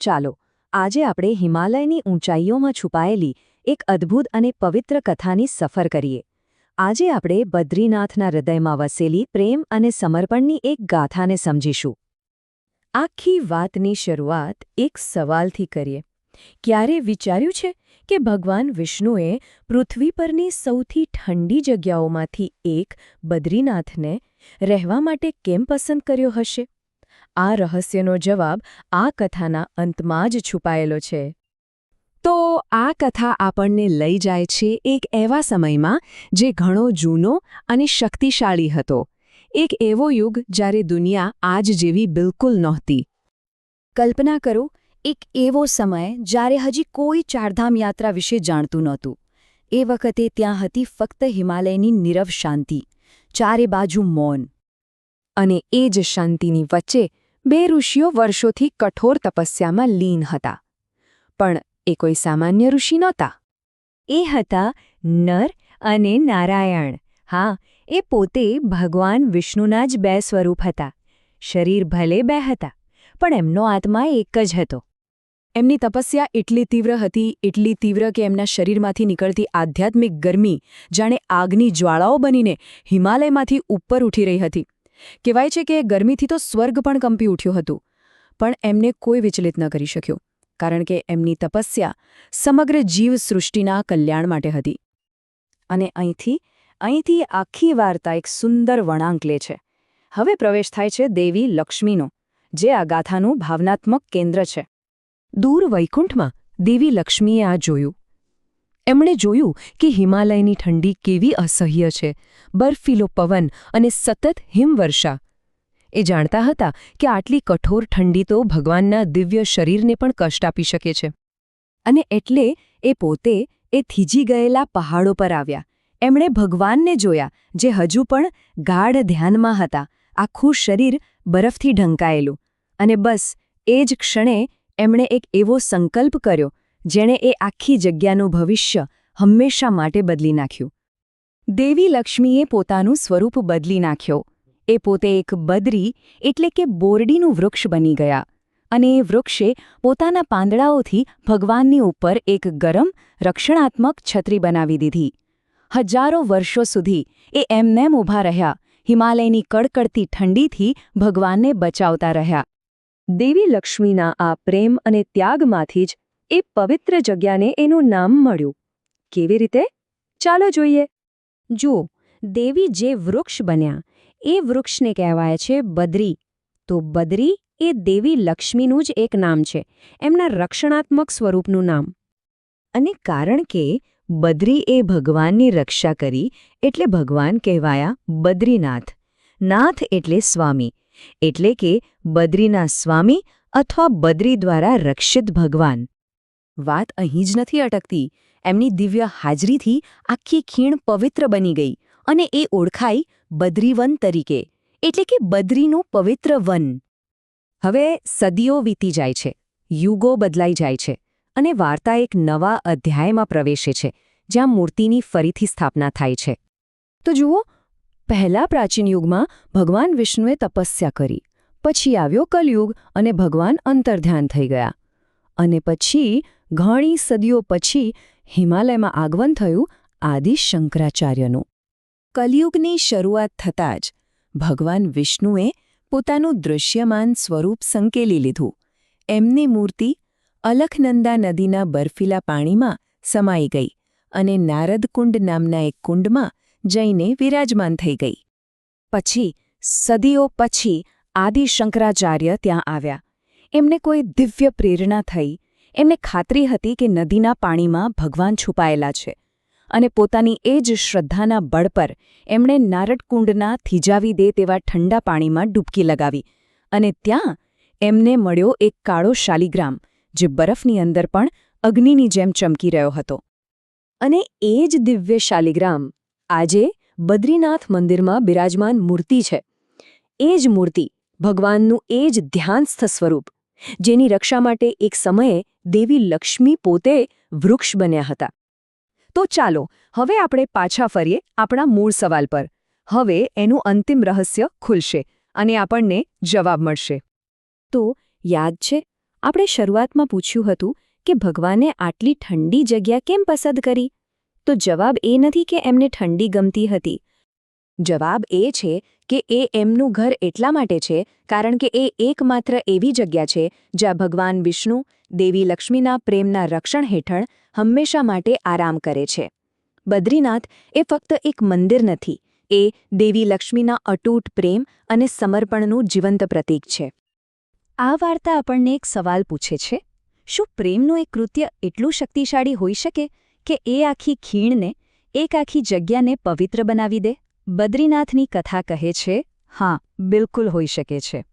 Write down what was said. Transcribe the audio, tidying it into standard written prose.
ચાલો આજે આપણે હિમાલયની ઊંચાઈઓમાં છુપાયેલી એક અદ્ભુત અને પવિત્ર કથાની સફર કરીએ. આજે આપણે બદ્રીનાથના હૃદયમાં વસેલી પ્રેમ અને સમર્પણની એક ગાથાને સમજીશું. આખી વાતની શરૂઆત એક સવાલથી કરીએ. ક્યારે વિચાર્યું છે કે ભગવાન વિષ્ણુએ પૃથ્વી પરની સૌથી ઠંડી જગ્યાઓમાંથી એક બદ્રીનાથને રહેવા માટે કેમ પસંદ કર્યો હશે? આ રહસ્યનો જવાબ આ કથાના અંતમાં જ છુપાયેલો છે. તો આ કથા આપણને લઈ જાય છે એક એવા સમયમાં જે ઘણો જૂનો અને શક્તિશાળી હતો. એક એવો યુગ જ્યારે દુનિયા આજ જેવી બિલકુલ નહોતી. કલ્પના કરો, એક એવો સમય જ્યારે હજી કોઈ ચારધામ યાત્રા વિશે જાણતું નહોતું. એ વખતે ત્યાં હતી ફક્ત હિમાલયની નીરવ શાંતિ, ચારે બાજુ મૌન. અને એ જ શાંતિની વચ્ચે બે ઋષિઓ વર્ષોથી કઠોર તપસ્યામાં લીન હતા. પણ એ કોઈ સામાન્ય ઋષિ નહોતા. એ હતા નર અને નારાયણ. હા, એ પોતે ભગવાન વિષ્ણુના જ બે સ્વરૂપ હતા. શરીર ભલે બે હતા, પણ એમનો આત્મા એક જ હતો. એમની તપસ્યા એટલી તીવ્ર કે એમના શરીરમાંથી નીકળતી આધ્યાત્મિક ગરમી જાણે આગની જ્વાળાઓ બનીને હિમાલયમાંથી ઉપર ઉઠી રહી હતી. કહેવાય છે કે ગરમીથી તો સ્વર્ગ પણ કંપી ઉઠ્યું હતું. પણ એમને કોઈ વિચલિત ન કરી શક્યું, કારણ કે એમની તપસ્યા સમગ્ર જીવસૃષ્ટિના કલ્યાણ માટે હતી. અને અહીંથી આખી વાર્તા એક સુંદર વળાંક લે છે. હવે પ્રવેશ થાય છે દેવી લક્ષ્મીનો, જે આ ગાથાનું ભાવનાત્મક કેન્દ્ર છે. દૂર વૈકુંઠમાં દેવી લક્ષ્મીએ આ જોયું. એમણે જોયું કે હિમાલયની ઠંડી કેવી અસહ્ય છે, બર્ફીલો પવન અને સતત હિમવર્ષા. એ જાણતા હતા કે આટલી કઠોર ઠંડી તો ભગવાનના દિવ્ય શરીરને પણ કષ્ટ આપી શકે છે. અને એટલે એ પોતે એ થીજી ગયેલા પહાડો પર આવ્યા. એમણે ભગવાનને જોયા, જે હજુ પણ ગાઢ ધ્યાનમાં હતા, આખું શરીર બરફથી ઢંકાયેલું. અને બસ એ જ ક્ષણે એમણે એક એવો સંકલ્પ કર્યો જેણે એ આખી જગ્યાનું ભવિષ્ય હંમેશા માટે બદલી નાખ્યું. દેવી લક્ષ્મીએ પોતાનું સ્વરૂપ બદલી નાખ્યો. એ પોતે એક બદરી એટલે કે બોરડીનું વૃક્ષ બની ગયા. અને એ વૃક્ષે પોતાના પાંદડાઓથી ભગવાનની ઉપર એક ગરમ, રક્ષણાત્મક છત્રી બનાવી દીધી. હજારો વર્ષો સુધી એ એમનેમ ઊભા રહ્યા, હિમાલયની કડકડતી ઠંડીથી ભગવાનને બચાવતા રહ્યા. દેવી લક્ષ્મીના આ પ્રેમ અને ત્યાગમાંથી જ એ પવિત્ર જગ્યાને એનું નામ મળ્યું. કેવી રીતે? ચાલો જોઈએ. જુઓ, દેવી જે વૃક્ષ બન્યા એ વૃક્ષને કહેવાય છે બદરી. તો બદરી એ દેવી લક્ષ્મીનું જ એક નામ છે, એમના રક્ષણાત્મક સ્વરૂપનું નામ. અને કારણ કે બદરી એ ભગવાનની રક્ષા કરી એટલે ભગવાન કહેવાયા બદ્રીનાથ. નાથ એટલે સ્વામી, એટલે કે બદ્રીના સ્વામી અથવા બદ્રી દ્વારા રક્ષિત ભગવાન. વાત અહીં જ નથી અટકતી. એમની દિવ્ય હાજરીથી આખી ખીણ પવિત્ર બની ગઈ અને એ ઓળખાઈ બદ્રીવન તરીકે, એટલે કે બદ્રીનું પવિત્ર વન. હવે સદીઓ વીતી જાય છે, યુગો બદલાઈ જાય છે, અને વાર્તા એક નવા અધ્યાયમાં પ્રવેશે છે, જ્યાં મૂર્તિની ફરીથી સ્થાપના થાય છે. તો જુઓ, પહેલા પ્રાચીન યુગમાં ભગવાન વિષ્ણુએ તપસ્યા કરી, પછી આવ્યો કલયુગ અને ભગવાન અંતર્ધ્યાન થઈ ગયા. અને પછી ઘણી સદીઓ પછી હિમાલયમાં આગમન થયું આદિ શંકરાચાર્યનું. કલયુગની શરૂઆત થતાં જ ભગવાન વિષ્ણુએ પોતાનું દૃશ્યમાન સ્વરૂપ સંકેલી લીધું. એમની મૂર્તિ અલખનંદા નદીના બર્ફીલા પાણીમાં સમાઈ ગઈ અને નારદકુંડ નામના એક કુંડમાં જઈને વિરાજમાન થઈ ગઈ. પછી સદીઓ પછી આદિ શંકરાચાર્ય ત્યાં આવ્યા. એમને કોઈ દિવ્ય પ્રેરણા થઈ. એમને ખાતરી હતી કે નદીના પાણીમાં ભગવાન છુપાયેલા છે. અને પોતાની એ જ શ્રદ્ધાના બળ પર એમણે નારદકુંડના થીજાવી દે તેવા ઠંડા પાણીમાં ડૂબકી લગાવી. અને ત્યાં એમને મળ્યો એક કાળો શાલિગ્રામ, જે બરફની અંદર પણ અગ્નિની જેમ ચમકી રહ્યો હતો. અને એ જ દિવ્ય શાલિગ્રામ આજે બદ્રીનાથ મંદિરમાં બિરાજમાન મૂર્તિ છે. એ જ મૂર્તિ ભગવાનનું એ જ ધ્યાનસ્થ સ્વરૂપ, જેની રક્ષા માટે એક સમયે દેવી લક્ષ્મી પોતે વૃક્ષ બન્યા હતા. તો ચાલો હવે આપણે પાછા ફરીએ આપણા મૂળ સવાલ પર. હવે એનું અંતિમ રહસ્ય ખુલશે અને આપણને જવાબ મળશે. તો યાદ છે, આપણે શરૂઆતમાં પૂછ્યું હતું કે ભગવાને આટલી ઠંડી જગ્યા કેમ પસંદ કરી, તો જવાબ એ નથી કે એમને ઠંડી ગમતી હતી. જવાબ એ છે કે એ એમનું ઘર એટલા માટે છે કારણ કે એ એકમાત્ર એવી જગ્યા છે જ્યાં ભગવાન વિષ્ણુ, દેવી લક્ષ્મીના પ્રેમના રક્ષણ હેઠળ હંમેશા માટે આરામ કરે છે. બદ્રીનાથ એ ફક્ત એક મંદિર નથી, એ દેવી લક્ષ્મીના અતૂટ પ્રેમ અને સમર્પણનું જીવંત પ્રતીક છે. આ વાર્તા આપણને એક સવાલ પૂછે છે, શું પ્રેમનું એક કૃત્ય એટલું શક્તિશાળી હોઈ શકે કે એ આખી ખીણને, એક આખી જગ્યાને પવિત્ર બનાવી દે? બદ્રીનાથની કથા કહે છે, હા, બિલકુલ હોઈ શકે છે.